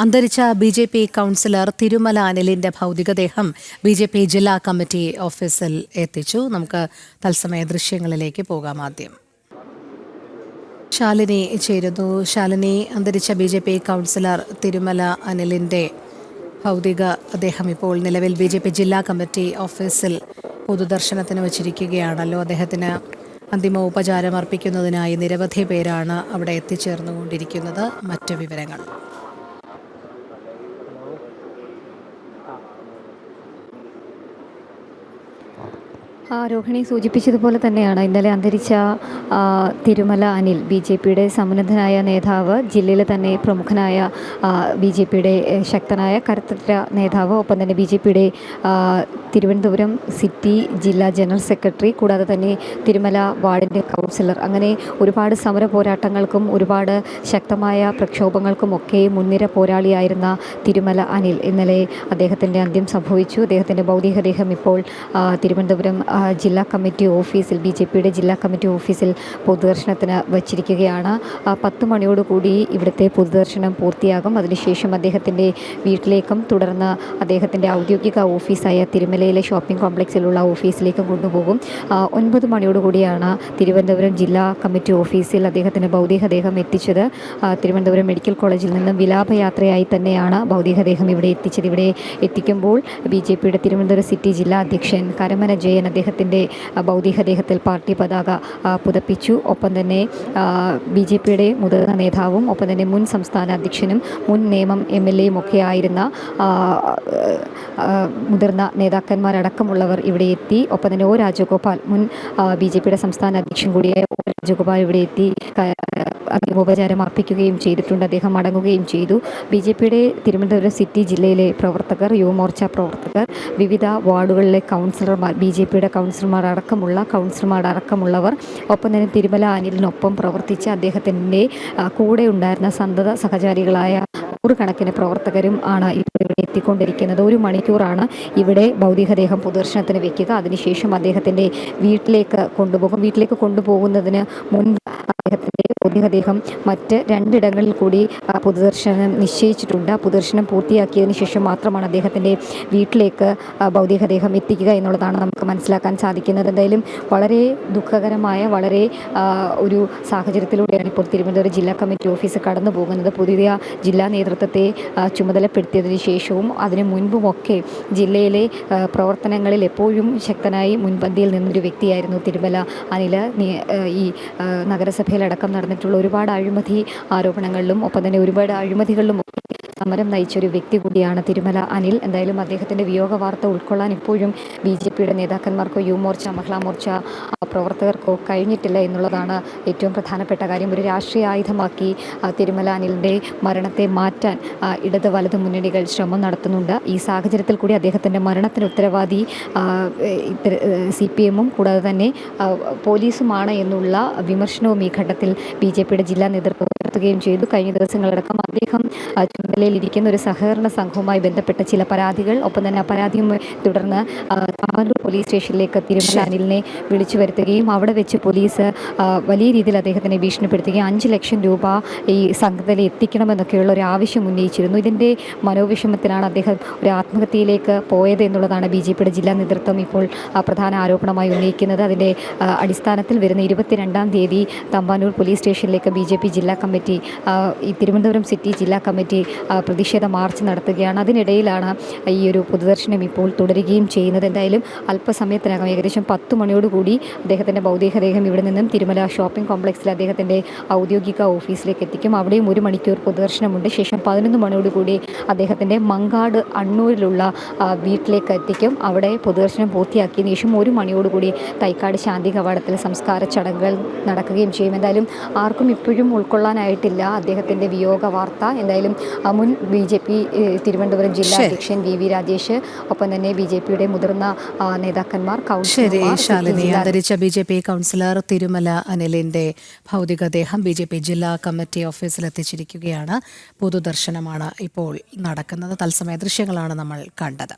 അന്തരിച്ച BJP. Councillor Thirumala അനിലിന്റെ ഭൗതികദേഹം ബി.ജെ.പി. ജില്ലാ കമ്മിറ്റി ഓഫീസിൽ എത്തിച്ചു. നമുക്ക് തത്സമയ ദൃശ്യങ്ങളിലേക്ക് പോകാം. ആദ്യം ശാലിനി ചേരുന്നു. ശാലിനി, അന്തരിച്ച ബി.ജെ.പി. കൗൺസിലർ തിരുമല അനിലിന്റെ ഭൗതികദേഹം ഇപ്പോൾ നിലവിൽ ബി.ജെ.പി. ജില്ലാ കമ്മിറ്റി ഓഫീസിൽ പൊതുദർശനത്തിന് വച്ചിരിക്കുകയാണല്ലോ. അദ്ദേഹത്തിന് അന്തിമോപചാരം അർപ്പിക്കുന്നതിനായി നിരവധി പേരാണ് അവിടെ എത്തിച്ചേർന്നുകൊണ്ടിരിക്കുന്നത്. മറ്റു വിവരങ്ങൾ? രോഹിണി സൂചിപ്പിച്ചതുപോലെ തന്നെയാണ് ഇന്നലെ അന്തരിച്ച തിരുമല അനിൽ ബി.ജെ.പിയുടെ സമുന്നതനായ നേതാവ്, ജില്ലയിലെ തന്നെ പ്രമുഖനായ ബി.ജെ.പിയുടെ ശക്തനായ കരുത്തുറ്റ നേതാവ്, ഒപ്പം തന്നെ ബി.ജെ.പിയുടെ തിരുവനന്തപുരം സിറ്റി ജില്ലാ ജനറൽ സെക്രട്ടറി, കൂടാതെ തന്നെ തിരുമല വാർഡിൻ്റെ കൗൺസിലർ, അങ്ങനെ ഒരുപാട് സമര പോരാട്ടങ്ങൾക്കും ഒരുപാട് ശക്തമായ പ്രക്ഷോഭങ്ങൾക്കുമൊക്കെ മുൻനിര പോരാളിയായിരുന്ന തിരുമല അനിൽ ഇന്നലെ അദ്ദേഹത്തിൻ്റെ അന്ത്യം സംഭവിച്ചു. അദ്ദേഹത്തിൻ്റെ ഭൗതികദേഹം ഇപ്പോൾ തിരുവനന്തപുരം ജില്ലാ കമ്മിറ്റി ഓഫീസിൽ, ബി.ജെ.പിയുടെ ജില്ലാ കമ്മിറ്റി ഓഫീസിൽ പൊതുദർശനത്തിന് വച്ചിരിക്കുകയാണ്. 10 മണിയോടുകൂടി ഇവിടുത്തെ പൊതുദർശനം പൂർത്തിയാകും. അതിനുശേഷം അദ്ദേഹത്തിൻ്റെ വീട്ടിലേക്കും തുടർന്ന് അദ്ദേഹത്തിൻ്റെ ഔദ്യോഗിക ഓഫീസായ തിരുമലയിലെ ഷോപ്പിംഗ് കോംപ്ലക്സിലുള്ള ഓഫീസിലേക്കും കൊണ്ടുപോകും. 9 മണിയോടുകൂടിയാണ് തിരുവനന്തപുരം ജില്ലാ കമ്മിറ്റി ഓഫീസിൽ അദ്ദേഹത്തിൻ്റെ ഭൗതികദേഹം എത്തിച്ചത്. തിരുവനന്തപുരം മെഡിക്കൽ കോളേജിൽ നിന്നും വിലാപയാത്രയായി തന്നെയാണ് ഭൗതികദേഹം ഇവിടെ എത്തിച്ചത്. ഇവിടെ എത്തിക്കുമ്പോൾ ബി.ജെ.പിയുടെ തിരുവനന്തപുരം സിറ്റി ജില്ലാ അധ്യക്ഷൻ കരമന ജയൻ അദ്ദേഹത്തിൻ്റെ ഭൗതികദേഹത്തിൽ പാർട്ടി പതാക പുതപ്പിച്ചു. ഒപ്പം തന്നെ ബി.ജെ.പിയുടെ മുതിർന്ന നേതാവും ഒപ്പം തന്നെ മുൻ സംസ്ഥാന അധ്യക്ഷനും മുൻ നേമം എം.എൽ.എയും ഒക്കെ ആയിരുന്ന മുതിർന്ന നേതാക്കന്മാരടക്കമുള്ളവർ ഇവിടെ എത്തി. ഒപ്പം തന്നെ ഒ രാജഗോപാൽ, മുൻ ബി.ജെ.പിയുടെ സംസ്ഥാന അധ്യക്ഷൻ കൂടിയായ ഒ രാജഗോപാൽ ഇവിടെ എത്തി അന്തിമോപചാരം അർപ്പിക്കുകയും ചെയ്തിട്ടുണ്ട്. അദ്ദേഹം മടങ്ങുകയും ചെയ്തു. ബി.ജെ.പിയുടെ തിരുവനന്തപുരം സിറ്റി ജില്ലയിലെ പ്രവർത്തകർ, യുവമോർച്ച പ്രവർത്തകർ, വിവിധ വാർഡുകളിലെ കൗൺസിലർമാർ, ബി.ജെ.പിയുടെ കൗൺസിലർമാരടക്കമുള്ളവർ, ഒപ്പം തന്നെ തിരുമല അനിലിനൊപ്പം പ്രവർത്തിച്ച അദ്ദേഹത്തിൻ്റെ കൂടെ ഉണ്ടായിരുന്ന സന്തത സഹചാരികളായ നൂറുകണക്കിന് പ്രവർത്തകരും ആണ് ഇവിടെ എത്തിക്കൊണ്ടിരിക്കുന്നത്. 1 മണിക്കൂറാണ് ഇവിടെ ഭൗതികദേഹം പൊതുദർശനത്തിന് വെക്കുക. അതിനുശേഷം അദ്ദേഹത്തിൻ്റെ വീട്ടിലേക്ക് കൊണ്ടുപോകും. വീട്ടിലേക്ക് കൊണ്ടുപോകുന്നതിന് മുൻപ് അദ്ദേഹത്തിൻ്റെ ഭൗതികദേഹം മറ്റ് 2 ഇടങ്ങളിൽ കൂടി പൊതുദർശനം നിശ്ചയിച്ചിട്ടുണ്ട്. പൊതുദർശനം പൂർത്തിയാക്കിയതിന് ശേഷം മാത്രമാണ് അദ്ദേഹത്തിൻ്റെ വീട്ടിലേക്ക് ഭൗതികദേഹം എത്തിക്കുക എന്നുള്ളതാണ് നമുക്ക് മനസ്സിലാക്കാൻ സാധിക്കുന്നത്. എന്തായാലും വളരെ ദുഃഖകരമായ വളരെ ഒരു സാഹചര്യത്തിലൂടെയാണ് ഇപ്പോൾ തിരുവനന്തപുരം ജില്ലാ കമ്മിറ്റി ഓഫീസ് കടന്നു പോകുന്നത്. പുതിയ ജില്ലാ നേതൃത്വത്തെ ചുമതലപ്പെടുത്തിയതിന് ശേഷവും അതിനു മുൻപുമൊക്കെ ജില്ലയിലെ പ്രവർത്തനങ്ങളിൽ എപ്പോഴും ശക്തനായി മുൻപന്തിയിൽ നിന്നൊരു വ്യക്തിയായിരുന്നു തിരുമല അനിൽ. ഈ നഗരസഭയിലടക്കം നടന്നിട്ടുള്ള ഒരുപാട് അഴിമതി ആരോപണങ്ങളിലും ഒപ്പം തന്നെ ഒരുപാട് അഴിമതികളിലും സമരം നയിച്ചൊരു വ്യക്തി കൂടിയാണ് തിരുമല അനിൽ. എന്തായാലും അദ്ദേഹത്തിൻ്റെ വിയോഗ വാർത്ത ഉൾക്കൊള്ളാൻ ഇപ്പോഴും ബി.ജെ.പിയുടെ നേതാക്കന്മാർക്കോ യുവമോർച്ച, മഹിളാ മോർച്ച പ്രവർത്തകർക്കോ കഴിഞ്ഞിട്ടില്ല എന്നുള്ളതാണ് ഏറ്റവും പ്രധാനപ്പെട്ട കാര്യം. ഒരു രാഷ്ട്രീയ ആയുധമാക്കി തിരുമല അനിലിൻ്റെ മരണത്തെ മാറ്റാൻ ഇടത് വലത് മുന്നണികൾ ശ്രമം നടത്തുന്നുണ്ട്. ഈ സാഹചര്യത്തിൽ കൂടി അദ്ദേഹത്തിൻ്റെ മരണത്തിന് ഉത്തരവാദി CPM-ഉം കൂടാതെ തന്നെ പോലീസുമാണ് എന്നുള്ള വിമർശനവും ഈ ഘട്ടത്തിൽ ബി.ജെ.പിയുടെ ജില്ലാ നേതൃത്വം ഉയർത്തുകയും ചെയ്തു. കഴിഞ്ഞ ദിവസങ്ങളടക്കം അദ്ദേഹം ചുമതലയിലിരിക്കുന്ന ഒരു സഹകരണ സംഘവുമായി ബന്ധപ്പെട്ട ചില പരാതികൾ, ഒപ്പം തന്നെ ആ പരാതിയുമായി തുടർന്ന് താമരൂർ പോലീസ് സ്റ്റേഷനിലേക്ക് തിരുമല അനിലിനെ വിളിച്ചു വരുത്തുകയും അവിടെ വെച്ച് പോലീസ് വലിയ രീതിയിൽ അദ്ദേഹത്തിനെ ഭീഷണിപ്പെടുത്തുകയും 5 ലക്ഷം രൂപ ഈ സംഘത്തിൽ എത്തിക്കണമെന്നൊക്കെയുള്ള ഒരു ആവശ്യം ഉന്നയിച്ചിരുന്നു. ഇതിൻ്റെ മനോവിഷമത്തിലാണ് അദ്ദേഹം ഒരു ആത്മഹത്യയിലേക്ക് പോയത് എന്നുള്ളതാണ് ബി.ജെ.പിയുടെ ജില്ലാ നേതൃത്വം ഇപ്പോൾ പ്രധാന ആരോപണമായി ഉന്നയിക്കുന്നത്. അതിൻ്റെ അടിസ്ഥാനത്തിൽ വരുന്ന 22-ാം തീയതി തമ്പാനൂർ പോലീസ് സ്റ്റേഷനിലേക്ക് ബി.ജെ.പി. ജില്ലാ കമ്മിറ്റി, ഈ തിരുവനന്തപുരം സിറ്റി ജില്ലാ കമ്മിറ്റി പ്രതിഷേധ മാർച്ച് നടത്തുകയാണ്. അതിനിടയിലാണ് ഈ ഒരു പൊതുദർശനം ഇപ്പോൾ തുടരുകയും ചെയ്യുന്നത്. എന്തായാലും അല്പസമയത്തിനകം ഏകദേശം 10 മണിയോടുകൂടി അദ്ദേഹത്തിൻ്റെ ഭൗതികദേഹം ഇവിടെ നിന്നും തിരുമല ഷോപ്പിംഗ് കോംപ്ലക്സിൽ അദ്ദേഹത്തിൻ്റെ ഔദ്യോഗിക ഓഫീസിലേക്ക് എത്തിക്കും. അവിടെയും 1 മണിക്കൂർ പൊതുദർശനമുണ്ട്. ശേഷം 11 മണിയോടുകൂടി അദ്ദേഹത്തിൻ്റെ മങ്കാട് അണ്ണൂരിലുള്ള വീട്ടിലേക്ക് എത്തിക്കും. അവിടെ പൊതുദർശനം പൂർത്തിയാക്കിയതിനു ശേഷം 1 മണിയോടുകൂടി തൈക്കാട് ശാന്തി കവാടത്തിൽ സംസ്കാര ചടങ്ങുകൾ നടക്കുകയും ചെയ്യും. എന്തായാലും ആർക്കും ഇപ്പോഴും ഉൾക്കൊള്ളാനായിട്ടില്ല അദ്ദേഹത്തിൻ്റെ വിയോഗ വാർത്ത. എന്തായാലും മുൻ ബി.ജെ.പി. തിരുവനന്തപുരം ജില്ലാ അധ്യക്ഷൻ വി രാജേഷ്, ഒപ്പം തന്നെ ബി.ജെ.പിയുടെ മുതിർന്ന നേതാക്കന്മാർ, അന്തരിച്ച ബി.ജെ.പി. കൗൺസിലർ തിരുമല അനിലിന്റെ ഭൗതികദേഹം ബി.ജെ.പി. ജില്ലാ കമ്മിറ്റി ഓഫീസിൽ എത്തിച്ചിരിക്കുകയാണ്. പൊതുദർശനമാണ് ഇപ്പോൾ നടക്കുന്നത്. തത്സമയ ദൃശ്യങ്ങളാണ് നമ്മൾ കണ്ടത്.